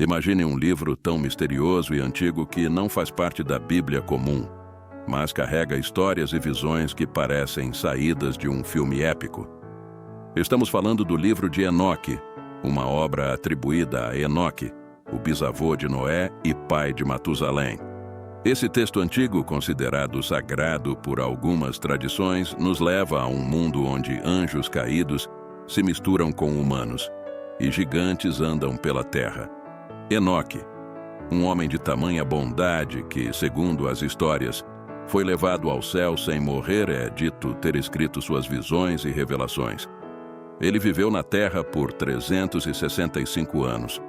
Imagine um livro tão misterioso e antigo que não faz parte da Bíblia comum, mas carrega histórias e visões que parecem saídas de um filme épico. Estamos falando do livro de Enoque, uma obra atribuída a Enoque, o bisavô de Noé e pai de Matusalém. Esse texto antigo, considerado sagrado por algumas tradições, nos leva a um mundo onde anjos caídos se misturam com humanos e gigantes andam pela terra. Enoque, um homem de tamanha bondade que, segundo as histórias, foi levado ao céu sem morrer, é dito ter escrito suas visões e revelações. Ele viveu na terra por 365 anos,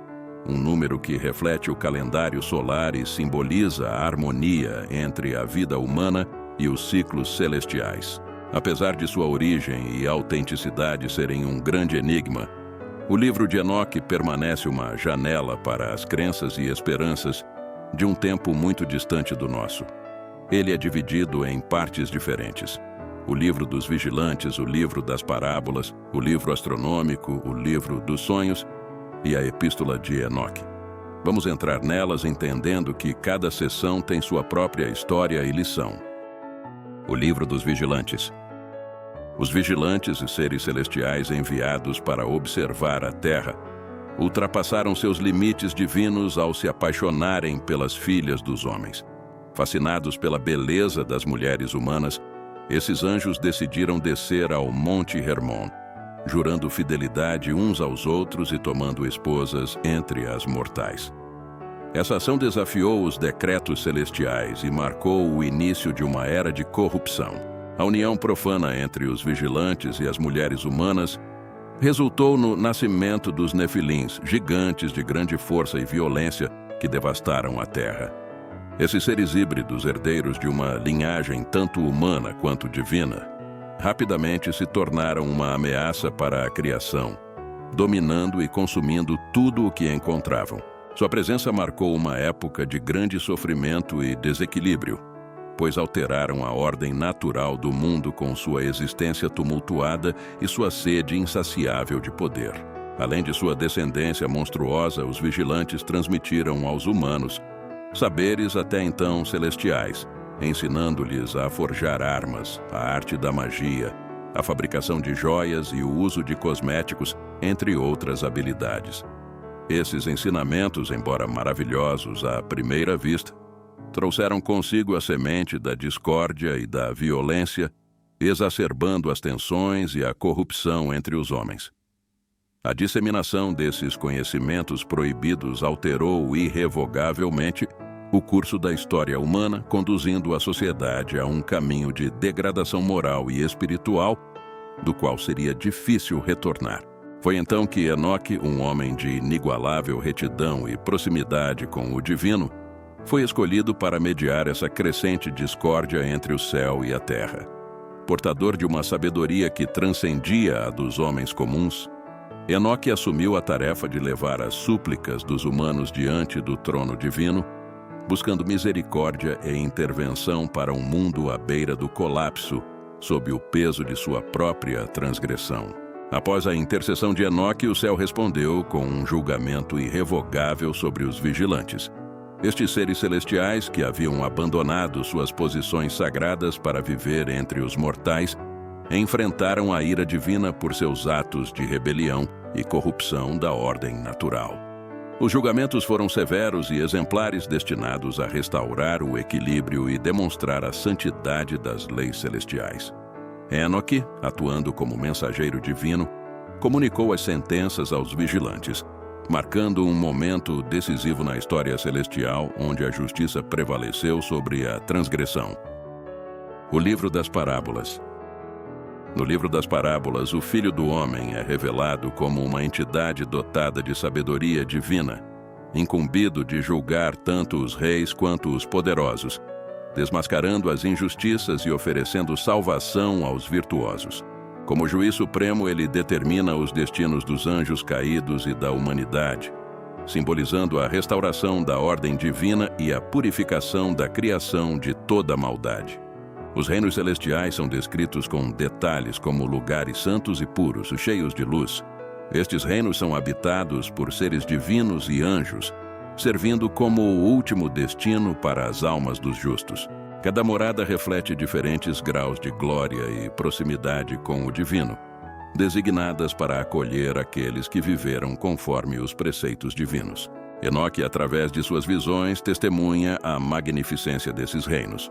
um número que reflete o calendário solar e simboliza a harmonia entre a vida humana e os ciclos celestiais. Apesar de sua origem e autenticidade serem um grande enigma, o livro de Enoque permanece uma janela para as crenças e esperanças de um tempo muito distante do nosso. Ele é dividido em partes diferentes: o livro dos vigilantes, o livro das parábolas, o livro astronômico, o livro dos sonhos e a epístola de Enoque. Vamos entrar nelas entendendo que cada seção tem sua própria história e lição. O livro dos vigilantes. Os vigilantes e seres celestiais enviados para observar a terra ultrapassaram seus limites divinos ao se apaixonarem pelas filhas dos homens. Fascinados pela beleza das mulheres humanas, esses anjos decidiram descer ao Monte Hermon, jurando fidelidade uns aos outros e tomando esposas entre as mortais. Essa ação desafiou os decretos celestiais e marcou o início de uma era de corrupção. A união profana entre os vigilantes e as mulheres humanas resultou no nascimento dos Nefilins, gigantes de grande força e violência que devastaram a terra. Esses seres híbridos, herdeiros de uma linhagem tanto humana quanto divina, rapidamente se tornaram uma ameaça para a criação, dominando e consumindo tudo o que encontravam. Sua presença marcou uma época de grande sofrimento e desequilíbrio, pois alteraram a ordem natural do mundo com sua existência tumultuada e sua sede insaciável de poder. Além de sua descendência monstruosa, os vigilantes transmitiram aos humanos saberes até então celestiais, ensinando-lhes a forjar armas, a arte da magia, a fabricação de joias e o uso de cosméticos, entre outras habilidades. Esses ensinamentos, embora maravilhosos à primeira vista, trouxeram consigo a semente da discórdia e da violência, exacerbando as tensões e a corrupção entre os homens. A disseminação desses conhecimentos proibidos alterou irrevogavelmente o curso da história humana, conduzindo a sociedade a um caminho de degradação moral e espiritual, do qual seria difícil retornar. Foi então que Enoque, um homem de inigualável retidão e proximidade com o divino, foi escolhido para mediar essa crescente discórdia entre o céu e a terra. Portador de uma sabedoria que transcendia a dos homens comuns, Enoque assumiu a tarefa de levar as súplicas dos humanos diante do trono divino, buscando misericórdia e intervenção para um mundo à beira do colapso, sob o peso de sua própria transgressão. Após a intercessão de Enoque, o céu respondeu com um julgamento irrevogável sobre os vigilantes. Estes seres celestiais, que haviam abandonado suas posições sagradas para viver entre os mortais, enfrentaram a ira divina por seus atos de rebelião e corrupção da ordem natural. Os julgamentos foram severos e exemplares, destinados a restaurar o equilíbrio e demonstrar a santidade das leis celestiais. Enoque, atuando como mensageiro divino, comunicou as sentenças aos vigilantes, marcando um momento decisivo na história celestial, onde a justiça prevaleceu sobre a transgressão. O livro das parábolas. No livro das parábolas, o Filho do Homem é revelado como uma entidade dotada de sabedoria divina, incumbido de julgar tanto os reis quanto os poderosos, desmascarando as injustiças e oferecendo salvação aos virtuosos. Como juiz supremo, ele determina os destinos dos anjos caídos e da humanidade, simbolizando a restauração da ordem divina e a purificação da criação de toda maldade. Os reinos celestiais são descritos com detalhes como lugares santos e puros, cheios de luz, Estes reinos são habitados por seres divinos e anjos, servindo como o último destino para as almas dos justos. Cada morada reflete diferentes graus de glória e proximidade com o divino, designadas para acolher aqueles que viveram conforme os preceitos divinos. Enoque, através de suas visões, testemunha a magnificência desses reinos,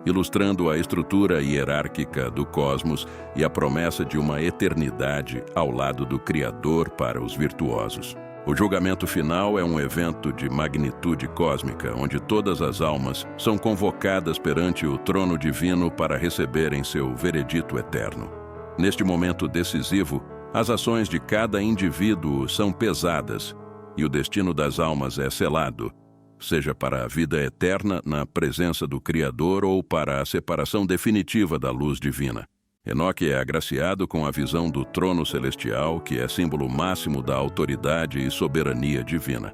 ilustrando a estrutura hierárquica do cosmos e a promessa de uma eternidade ao lado do Criador para os virtuosos. O julgamento final é um evento de magnitude cósmica, onde todas as almas são convocadas perante o trono divino para receberem seu veredito eterno. Neste momento decisivo, as ações de cada indivíduo são pesadas e o destino das almas é selado, seja para a vida eterna na presença do Criador ou para a separação definitiva da luz divina. Enoque é agraciado com a visão do trono celestial, que é símbolo máximo da autoridade e soberania divina.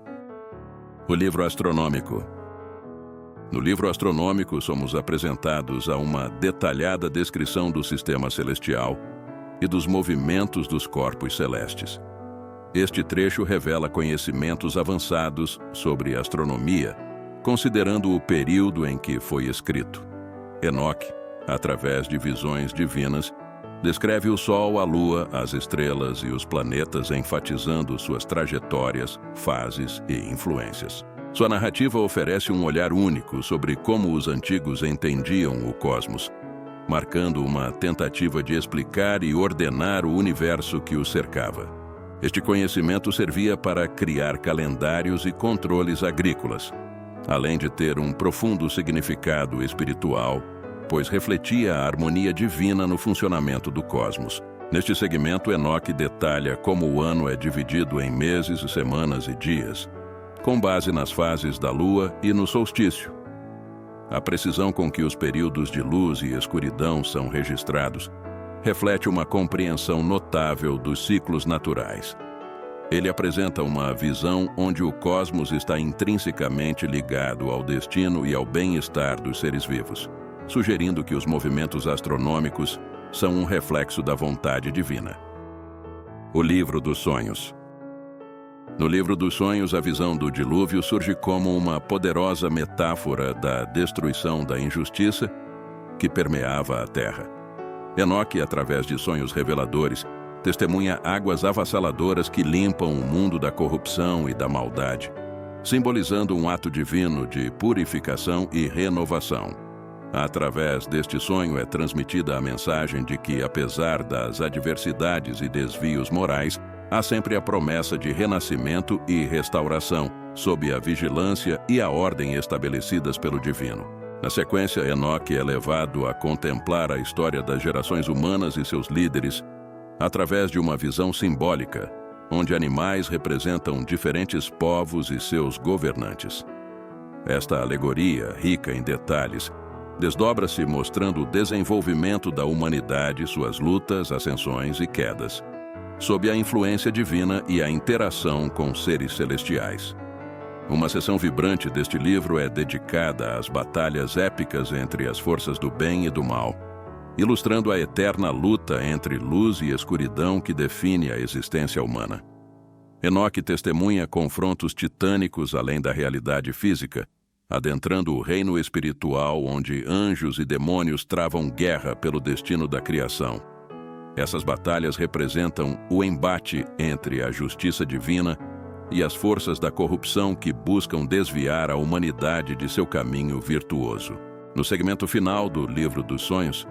O livro astronômico. No livro astronômico, somos apresentados a uma detalhada descrição do sistema celestial e dos movimentos dos corpos celestes. Este trecho revela conhecimentos avançados sobre astronomia, considerando o período em que foi escrito. Enoque, através de visões divinas, descreve o Sol, a Lua, as estrelas e os planetas, enfatizando suas trajetórias, fases e influências. Sua narrativa oferece um olhar único sobre como os antigos entendiam o cosmos, marcando uma tentativa de explicar e ordenar o universo que o cercava. Este conhecimento servia para criar calendários e controles agrícolas, além de ter um profundo significado espiritual, pois refletia a harmonia divina no funcionamento do cosmos. Neste segmento, Enoque detalha como o ano é dividido em meses, semanas e dias, com base nas fases da Lua e no solstício. A precisão com que os períodos de luz e escuridão são registrados reflete uma compreensão notável dos ciclos naturais. Ele apresenta uma visão onde o cosmos está intrinsecamente ligado ao destino e ao bem-estar dos seres vivos, sugerindo que os movimentos astronômicos são um reflexo da vontade divina. O livro dos sonhos. No livro dos sonhos, a visão do dilúvio surge como uma poderosa metáfora da destruição da injustiça que permeava a terra. Enoque, através de sonhos reveladores, testemunha águas avassaladoras que limpam o mundo da corrupção e da maldade, simbolizando um ato divino de purificação e renovação. Através deste sonho é transmitida a mensagem de que, apesar das adversidades e desvios morais, há sempre a promessa de renascimento e restauração, sob a vigilância e a ordem estabelecidas pelo divino. Na sequência, Enoque é levado a contemplar a história das gerações humanas e seus líderes através de uma visão simbólica, onde animais representam diferentes povos e seus governantes. Esta alegoria, rica em detalhes, desdobra-se mostrando o desenvolvimento da humanidade, suas lutas, ascensões e quedas, sob a influência divina e a interação com seres celestiais. Uma seção vibrante deste livro é dedicada às batalhas épicas entre as forças do bem e do mal, ilustrando a eterna luta entre luz e escuridão que define a existência humana. Enoque testemunha confrontos titânicos além da realidade física, adentrando o reino espiritual onde anjos e demônios travam guerra pelo destino da criação. Essas batalhas representam o embate entre a justiça divina e as forças da corrupção que buscam desviar a humanidade de seu caminho virtuoso. No segmento final do Livro dos Sonhos,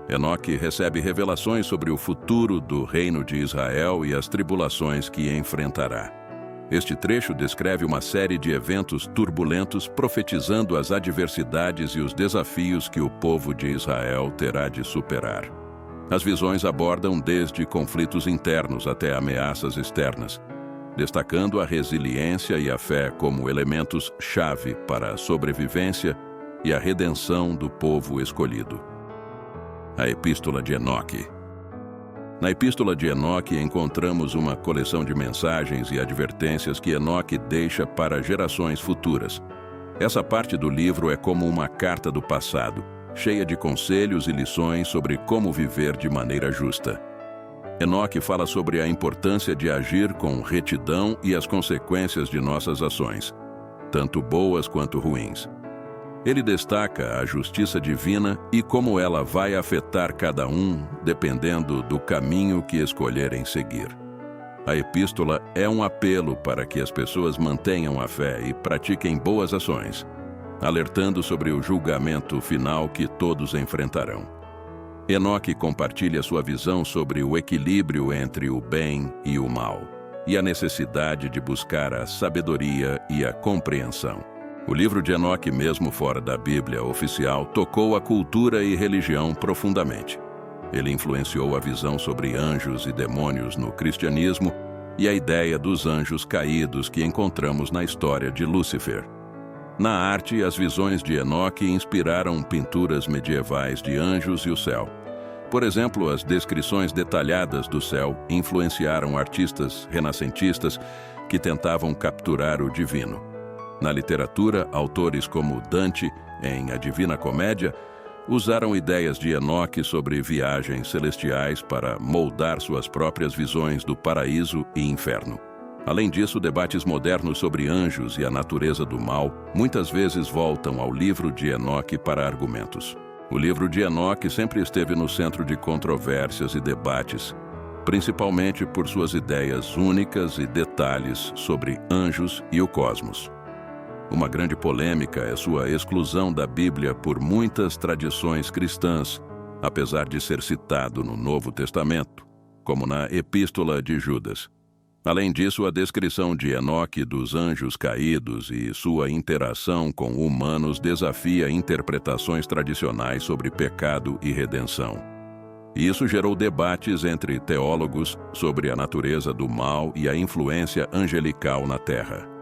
Enoque recebe revelações sobre o futuro do reino de Israel e as tribulações que enfrentará. Este trecho descreve uma série de eventos turbulentos profetizando as adversidades e os desafios que o povo de Israel terá de superar. As visões abordam desde conflitos internos até ameaças externas, destacando a resiliência e a fé como elementos-chave para a sobrevivência e a redenção do povo escolhido. A Epístola de Enoque. Na Epístola de Enoque encontramos uma coleção de mensagens e advertências que Enoque deixa para gerações futuras. Essa parte do livro é como uma carta do passado, cheia de conselhos e lições sobre como viver de maneira justa. Enoque fala sobre a importância de agir com retidão e as consequências de nossas ações, tanto boas quanto ruins. Ele destaca a justiça divina e como ela vai afetar cada um, dependendo do caminho que escolherem seguir. A epístola é um apelo para que as pessoas mantenham a fé e pratiquem boas ações, alertando sobre o julgamento final que todos enfrentarão. Enoque compartilha sua visão sobre o equilíbrio entre o bem e o mal, e a necessidade de buscar a sabedoria e a compreensão. O livro de Enoque, mesmo fora da Bíblia oficial, tocou a cultura e religião profundamente. Ele influenciou a visão sobre anjos e demônios no cristianismo e a ideia dos anjos caídos que encontramos na história de Lúcifer. Na arte, as visões de Enoque inspiraram pinturas medievais de anjos e o céu. Por exemplo, as descrições detalhadas do céu influenciaram artistas renascentistas que tentavam capturar o divino. Na literatura, autores como Dante, em A Divina Comédia, usaram ideias de Enoque sobre viagens celestiais para moldar suas próprias visões do paraíso e inferno. Além disso, debates modernos sobre anjos e a natureza do mal muitas vezes voltam ao livro de Enoque para argumentos. O livro de Enoque sempre esteve no centro de controvérsias e debates, principalmente por suas ideias únicas e detalhes sobre anjos e o cosmos. Uma grande polêmica é sua exclusão da Bíblia por muitas tradições cristãs, apesar de ser citado no Novo Testamento, como na Epístola de Judas. Além disso, a descrição de Enoque dos anjos caídos e sua interação com humanos desafia interpretações tradicionais sobre pecado e redenção. Isso gerou debates entre teólogos sobre a natureza do mal e a influência angelical na Terra.